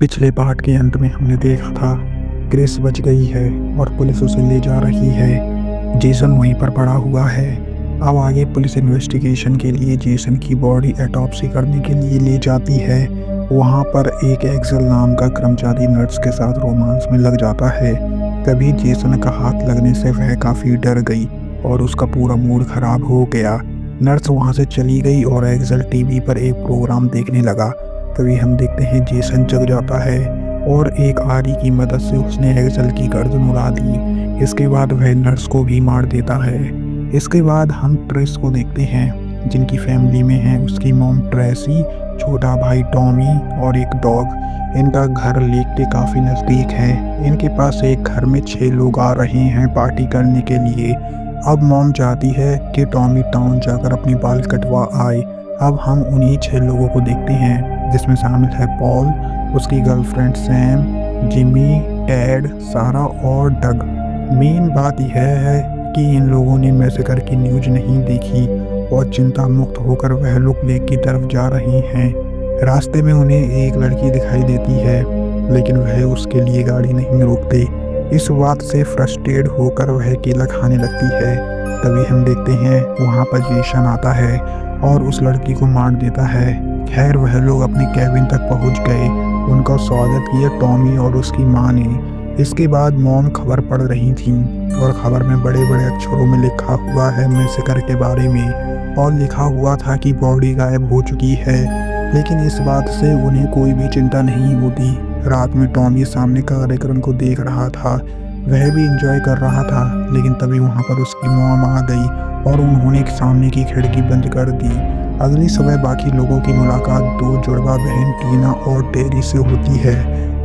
पिछले पार्ट के अंत में हमने देखा था क्रिस बच गई है और पुलिस उसे ले जा रही है। जेसन वहीं पर पड़ा हुआ है। अब आगे पुलिस इन्वेस्टिगेशन के लिए जेसन की बॉडी ऑटोप्सी करने के लिए ले जाती है। वहाँ पर एक एक्सेल नाम का कर्मचारी नर्स के साथ रोमांस में लग जाता है। तभी जेसन का हाथ लगने से वह काफ़ी डर गई और उसका पूरा मूड खराब हो गया। नर्स वहाँ से चली गई और एक्सेल टीवी पर एक प्रोग्राम देखने लगा। तभी हम देखते हैं जेसन जग जाता है और एक आरी की मदद से उसने एक्सेल की गर्दन उड़ा दी। इसके बाद वह नर्स को भी मार देता है। इसके बाद हम ट्रेस को देखते हैं जिनकी फैमिली में है उसकी मॉम ट्रेसी, छोटा भाई टॉमी और एक डॉग। इनका घर लेक के काफ़ी नज़दीक है। इनके पास एक घर में 6 लोग आ रहे हैं पार्टी करने के लिए। अब मॉम चाहती है कि टॉमी टाउन जाकर अपनी बाल कटवा आए। अब हम उन्हीं 6 लोगों को देखते हैं जिसमें शामिल है पॉल, उसकी गर्लफ्रेंड सैम, जिमी, टेड, सारा और डग। मेन बात यह है कि इन लोगों ने मैसेकर की न्यूज़ नहीं देखी और चिंता मुक्त होकर वह लोग लेक की तरफ जा रहे हैं। रास्ते में उन्हें एक लड़की दिखाई देती है लेकिन वह उसके लिए गाड़ी नहीं रोकते। इस बात से फ्रस्ट्रेट होकर वह केला खाने लगती है। तभी हम देखते हैं वहाँ पर जेसन आता है और उस लड़की को मार देता है। खैर वह लोग अपने कैबिन तक पहुँच गए। उनका स्वागत किया टॉमी और उसकी माँ ने। इसके बाद मॉम खबर पढ़ रही थी और खबर में बड़े बड़े अक्षरों में लिखा हुआ है मैसेकर के बारे में और लिखा हुआ था कि बॉडी गायब हो चुकी है। लेकिन इस बात से उन्हें कोई भी चिंता नहीं होती। रात में टॉमी सामने कार्यक्रम को देख रहा था, वह भी एंजॉय कर रहा था। लेकिन तभी वहाँ पर उसकी मॉम आ गई और उन्होंने सामने की खिड़की बंद कर दी। अगली सुबह बाकी लोगों की मुलाकात 2 जुड़वा बहन टीना और टेरी से होती है।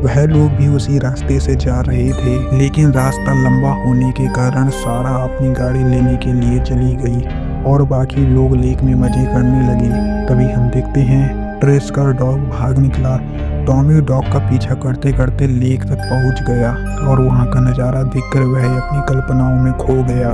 वह लोग भी उसी रास्ते से जा रहे थे लेकिन रास्ता लंबा होने के कारण सारा अपनी गाड़ी लेने के लिए चली गई और बाकी लोग लेक में मजे करने लगे। तभी हम देखते हैं ट्रेस का डॉग भाग निकला। टॉमी डॉग का पीछा करते करते लेक तक पहुंच गया और वहां का नज़ारा देखकर वह अपनी कल्पनाओं में खो गया।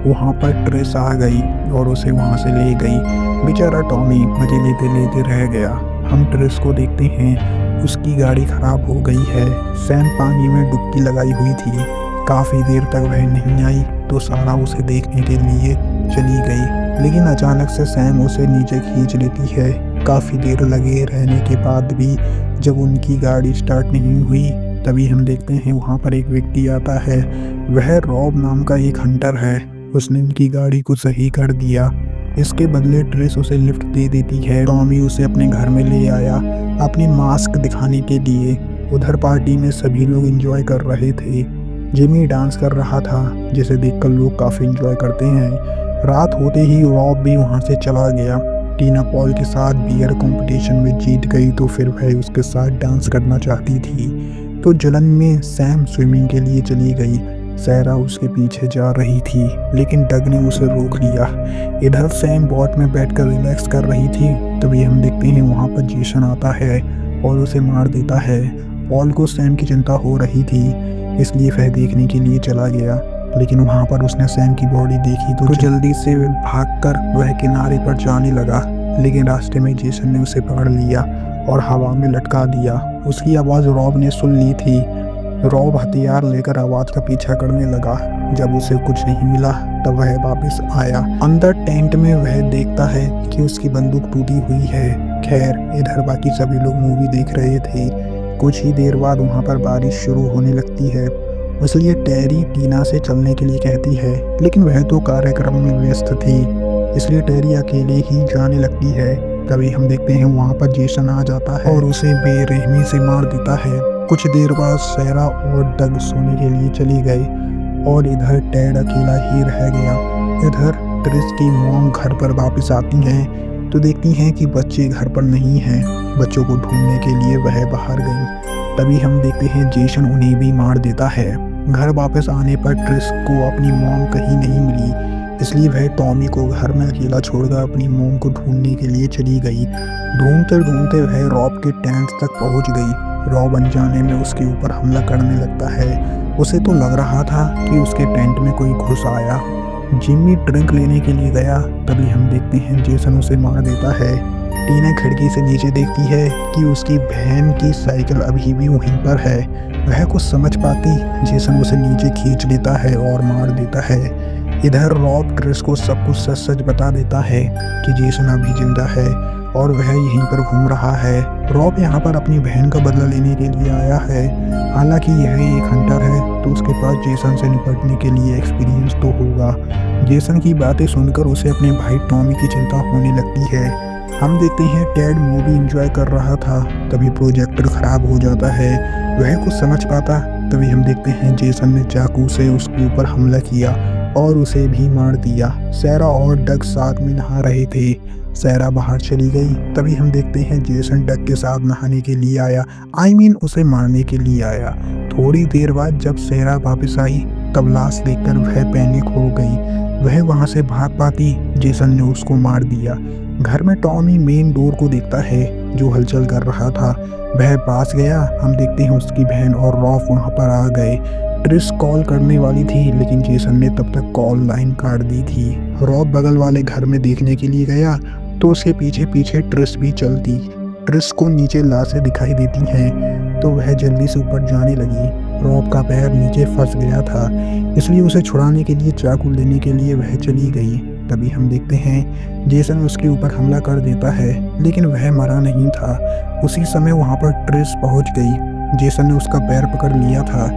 वहां पर ट्रेस आ गई और उसे वहां से ले गई। बेचारा टॉमी मजे लेते लेते रह गया। हम ट्रेस को देखते हैं, उसकी गाड़ी खराब हो गई है। सैम पानी में डुबकी लगाई हुई थी। काफ़ी देर तक वह नहीं आई तो सारा उसे देखने के लिए चली गई लेकिन अचानक से सैम उसे नीचे खींच लेती है। काफ़ी देर लगे रहने के बाद भी जब उनकी गाड़ी स्टार्ट नहीं हुई तभी हम देखते हैं वहाँ पर एक व्यक्ति आता है। वह रॉब नाम का एक हंटर है। उसने उनकी गाड़ी को सही कर दिया। इसके बदले ट्रेस उसे लिफ्ट दे देती है। टॉमी उसे अपने घर में ले आया अपनी मास्क दिखाने के लिए। उधर पार्टी में सभी लोग एंजॉय कर रहे थे। जिमी डांस कर रहा था जिसे देखकर लोग काफ़ी एंजॉय करते हैं। रात होते ही रॉब भी वहाँ से चला गया। टीना पॉल के साथ बियर कंपटीशन में जीत गई तो फिर वह उसके साथ डांस करना चाहती थी। तो जलन में सैम स्विमिंग के लिए चली गई। सैरा उसके पीछे जा रही थी लेकिन डग ने उसे रोक लिया। इधर सैम बोट में बैठकर रिलैक्स कर रही थी। तभी हम देखते हैं वहाँ पर जेसन आता है और उसे मार देता है। पॉल को सैम की चिंता हो रही थी इसलिए वह देखने के लिए चला गया लेकिन वहाँ पर उसने सैम की बॉडी देखी तो जल्दी से भागकर वह किनारे पर जाने लगा। लेकिन रास्ते में जेसन ने उसे पकड़ लिया और हवा में लटका दिया। उसकी आवाज़ रॉब ने सुन ली थी। रॉब हथियार लेकर आवाज़ का पीछा करने लगा। जब उसे कुछ नहीं मिला तब वह वापस आया। अंदर टेंट में वह देखता है कि उसकी बंदूक टूटी हुई है। खैर इधर बाकी सभी लोग मूवी देख रहे थे। कुछ ही देर बाद वहाँ पर बारिश शुरू होने लगती है। इसलिए टेरी टीना से चलने के लिए कहती है लेकिन वह तो कार्यक्रम में व्यस्त थी इसलिए टेरी अकेले ही जाने लगती है। तभी हम देखते हैं वहाँ पर जेसन आ जाता है और उसे बेरहमी से मार देता है। कुछ देर बाद सैरा और डग सोने के लिए चली गई और इधर टेड अकेला ही रह गया। इधर ट्रिस की मॉम घर पर वापस आती हैं तो देखती हैं कि बच्चे घर पर नहीं हैं। बच्चों को ढूंढने के लिए वह बाहर गई। तभी हम देखते हैं जेसन उन्हें भी मार देता है। घर वापस आने पर ट्रिस को अपनी मॉम कहीं नहीं मिली इसलिए वह टॉमी को घर में अकेला छोड़कर अपनी मॉम को ढूंढने के लिए चली गई। ढूंढते ढूंढते वह रॉब के टेंट तक पहुंच गई। रॉब अनजाने में उसके ऊपर हमला करने लगता है। उसे तो लग रहा था कि उसके टेंट में कोई घुस आया। जिमी ड्रिंक लेने के लिए गया। तभी हम देखते हैं जेसन उसे मार देता है। टीना खिड़की से नीचे देखती है कि उसकी बहन की साइकिल अभी भी वहीं पर है। वह कुछ समझ पाती जेसन उसे नीचे खींच लेता है और मार देता है। इधर रॉब ट्रिस को सब कुछ सच सच बता देता है कि जेसन अभी जिंदा है और वह यहीं पर घूम रहा है। रॉब यहाँ पर अपनी बहन का बदला लेने के लिए आया है। हालांकि यह एक हंटर है तो उसके पास जेसन से निपटने के लिए एक्सपीरियंस तो होगा। जेसन की बातें सुनकर उसे अपने भाई टॉमी की चिंता होने लगती है। हम देखते हैं टेड मूवी एंजॉय कर रहा था, तभी प्रोजेक्टर खराब हो जाता है। वह कुछ समझ पाता, तभी हम देखते हैं जेसन ने चाकू से उसके ऊपर हमला किया और उसे भी मार दिया। सैरा और डग साथ में नहा रहे थे। सैरा बाहर चली गई, तभी हम देखते हैं जेसन डग के साथ नहाने के लिए आया, उसे मारने के लिए आया। थोड़ी देर बाद जब सैरा वापस आई तब लाश देखकर वह पैनिक हो गई। वह वहां से भाग पाती, जेसन ने उसको मार दिया। घर में टॉमी मेन डोर को देखता है जो हलचल कर रहा था। वह पास गया, हम देखते हैं उसकी बहन और रॉफ वहां पर आ गए। ट्रिस कॉल करने वाली थी लेकिन जेसन ने तब तक कॉल लाइन काट दी थी। रॉब बगल वाले घर में देखने के लिए गया तो उसके पीछे पीछे ट्रिस भी चलती। ट्रिस को नीचे लाशें दिखाई देती हैं तो वह जल्दी से ऊपर जाने लगी। रॉब का पैर नीचे फंस गया था, इसलिए उसे छुड़ाने के लिए चाकू लेने के लिए वह चली गई। तभी हम देखते हैं जेसन उसके ऊपर हमला कर देता है लेकिन वह मरा नहीं था। उसी समय वहां पर ट्रिस पहुंच गई। जेसन ने उसका पैर पकड़ लिया था।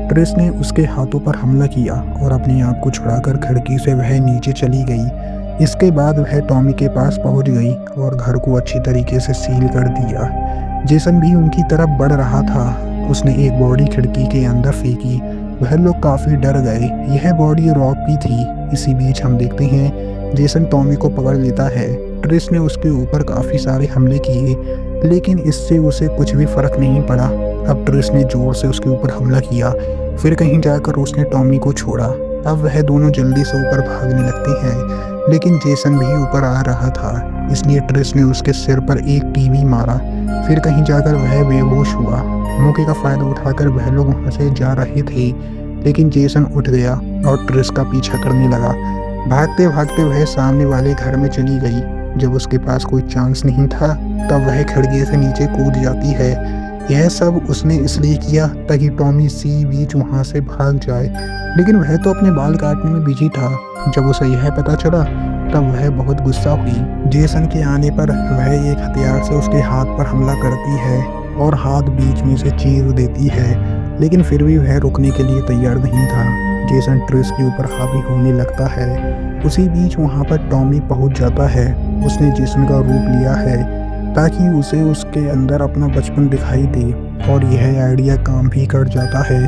ट्रिस ने उसके हाथों पर हमला किया और अपने आप को छुड़ाकर खिड़की से वह नीचे चली गई। इसके बाद वह टॉमी के पास पहुंच गई और घर को अच्छी तरीके से सील कर दिया। जेसन भी उनकी तरफ बढ़ रहा था। उसने एक बॉडी खिड़की के अंदर फेंकी। वह लोग काफी डर गए। यह बॉडी रॉब की थी। इसी बीच हम देखते हैं जेसन टॉमी को पकड़ लेता है। ट्रिस ने उसके ऊपर काफी सारे हमले किए लेकिन इससे उसे कुछ भी फर्क नहीं पड़ा। अब ट्रिस ने जोर से उसके ऊपर हमला किया, फिर कहीं जाकर उसने टॉमी को छोड़ा। अब वह दोनों जल्दी से ऊपर भागने लगते हैं लेकिन जेसन भी ऊपर आ रहा था, इसलिए ट्रिस ने उसके सिर पर एक टीवी मारा। फिर कहीं जाकर वह बेहोश हुआ। मौके का फायदा उठाकर वह लोग वहां से जा रहे थे लेकिन जेसन उठ गया और ट्रिस का पीछा करने लगा। भागते भागते वह सामने वाले घर में चली गई। जब उसके पास कोई चांस नहीं था तब वह खिड़की से नीचे कूद जाती है। यह सब उसने इसलिए किया ताकि टॉमी सी बीच वहां से भाग जाए, लेकिन वह तो अपने बाल काटने में बिजी था। जब उसे यह पता चला तब वह बहुत गुस्सा हुई। जेसन के आने पर वह एक हथियार से उसके हाथ पर हमला करती है और हाथ बीच में से चीर देती है, लेकिन फिर भी वह रुकने के लिए तैयार नहीं था। जेसन ट्रिस के ऊपर हावी होने लगता है। उसी बीच वहां पर टॉमी पहुंच जाता है। उसने जेसन का रूप लिया है ताकि उसे उसके अंदर अपना बचपन दिखाई दे और यह आइडिया काम भी कर जाता है।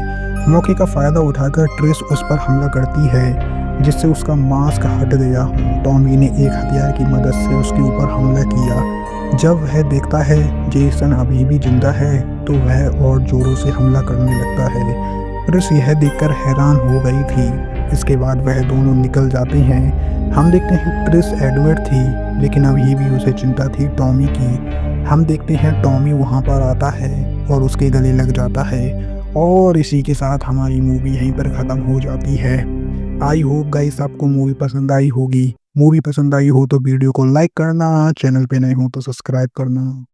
मौके का फायदा उठाकर ट्रिस उस पर हमला करती है जिससे उसका मास्क हट गया। टॉमी ने एक हथियार की मदद से उसके ऊपर हमला किया। जब वह देखता है जेसन अभी भी जिंदा है तो वह और जोरों से हमला करने लगता है। ट्रिस यह देखकर हैरान हो गई थी। इसके बाद वह दोनों निकल जाते हैं। हम देखते हैं ट्रिस एडवर्ड थी लेकिन अभी भी उसे चिंता थी टॉमी की। हम देखते हैं टॉमी वहां पर आता है और उसके गले लग जाता है और इसी के साथ हमारी मूवी यहीं पर ख़त्म हो जाती है। आई होप गाइस आपको मूवी पसंद आई होगी। मूवी पसंद आई हो तो वीडियो को लाइक करना, चैनल पे नए हो तो सब्सक्राइब करना।